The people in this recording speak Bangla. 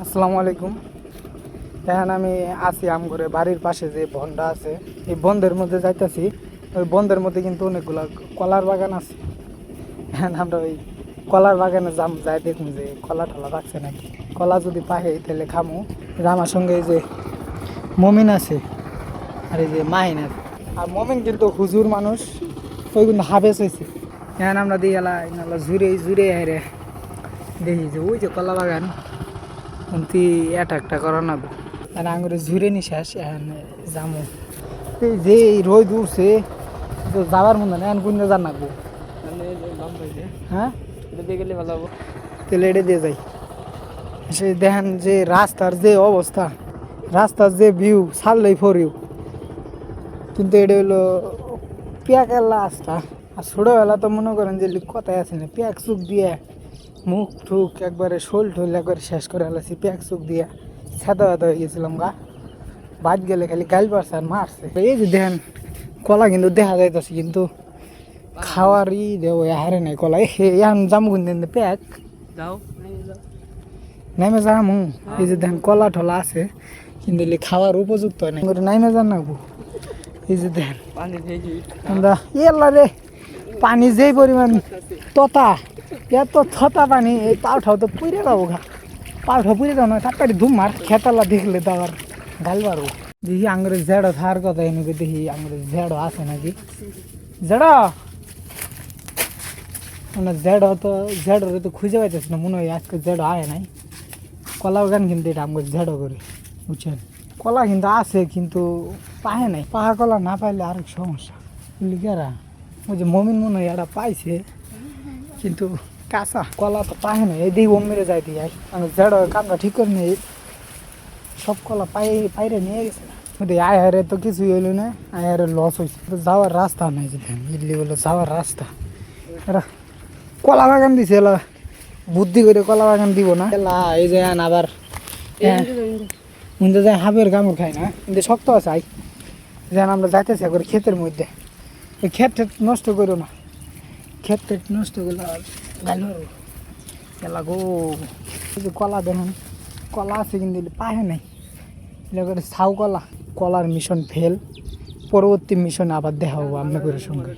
আসসালামু আলাইকুম। এখন আমি আছি আমগরে বাড়ির পাশে যে বনটা আছে, এই বন্ধের মধ্যে যাইতেছি। ওই বন্ধের মধ্যে কিন্তু অনেকগুলা কলার বাগান আছে। এখন আমরা ওই কলার বাগানে যাই দেখুন যে কলা টলা রাখছে নাকি। কলা যদি পাহে তাহলে খামু। আমার সঙ্গে এই যে মমিন আছে আর এই যে মাহিন আছে। আর মমিন কিন্তু হুজুর মানুষ, ওই কিন্তু হাফেজ হয়েছে। এখন আমরা দিয়ে এলা জুড়ে জুড়ে হারে দেখি যে ওই যে কলা বাগান কিন্তু একটা করা না আর আঙুরে ঝুরে নি শেষ এখন যামো। এই যে এই রোদ উঠছে তো যাবার মনে না, এখন কোন যান নাকবো। হ্যাঁ গেলে ভালো হবো, তাহলে এটা দিয়ে যাই। সে দেখেন যে রাস্তার যে অবস্থা, রাস্তার যে ভিউ ছাড়লেই ফর ইউ। কিন্তু এটা হলো পেঁয়াকের রাস্তা। আর ছোটোবেলা তো মনে করেন যে কথাই আছে না, পেঁয়াক চুক দিয়ে মুখ টুক একবারে শোল টোল একবারে শেষ করে আলাছি। পেঁয়াক চুক দিয়ে সাদা সাদা হয়ে গেছিলাম গা। বাদ গেলে খালি গাইল পারছে আর মারছে। এই যে দেখেন কলা কিন্তু দেখা যাইতেছে, কিন্তু খাওয়ারই দেও হারে নাই কলা। এখন যাবো কিন্তু প্যাক যাও নাইমে যামু। এই যে দেখেন কলা ঠলা আছে কিন্তু খাওয়ার উপযুক্ত নেই, নাইমে যান নাকবো। এই যে দেখেন আমরা এলা রে পানি যেই পরিমাণ ততা, এত থতা পানি, এই পাউঠাও তো পুড়ে যাবো ঘা। পাউঠা পুড়ে যাও না, তাড়াতাড়ি ধুম মার খেতালা দেখলে তো আবার গাল পারবো। দেখি আঙুরে ঝেড়ো থার কথা এনেকে দেখি আঙুরে ঝেড়ো আছে নাকি। ঝেড়ো মানে ঝেড়ো তো ঝেড়োরে তো খুঁজে পাইতেছি না, মনে হয় আজকে ঝেড়ো আয় নাই। কলা বাগান কিন্তু এটা আমাকে ঝেড়ো করে, বুঝছেন। কলা কিন্তু আছে কিন্তু পায় নাই। পাহা কলা না পাইলে আরেক সমস্যা। লিখেরা ওই যে মমিন মনে হয় এটা পাইছে কিন্তু কাঁচা কলা তো পায় না। এই দিকে মেরে যাই দিয়ে আমি ঝেড়ো কামটা ঠিক করে নিই। সব কলা পাইরে নিয়ে গেছে না। আয় হারে তো কিছুই হইলো না, আয় হারে লস হয়েছে। যাওয়ার রাস্তা নাই যে দিল্লি বলে যাওয়ার রাস্তা। এরা কলা বাগান দিছে, এলা বুদ্ধি করে কলা বাগান দিব না। এলা এই যে আবার কিন্তু যায় হাবের কামড় খাই না, কিন্তু শক্ত আছে। আই যেন আমরা যাইতেছি একবার ক্ষেতের মধ্যে। ওই ক্ষেত নষ্ট করো না, ক্ষেত নষ্ট করলে গাইল এলা গো। এই যে কলা দেখেন কলা আছে কিন্তু পাহে নাই। এলাকার ছাউ কলা। কলার মিশন ফেল। পরবর্তী মিশন আবার দেখা হবো আপনাদের সঙ্গে।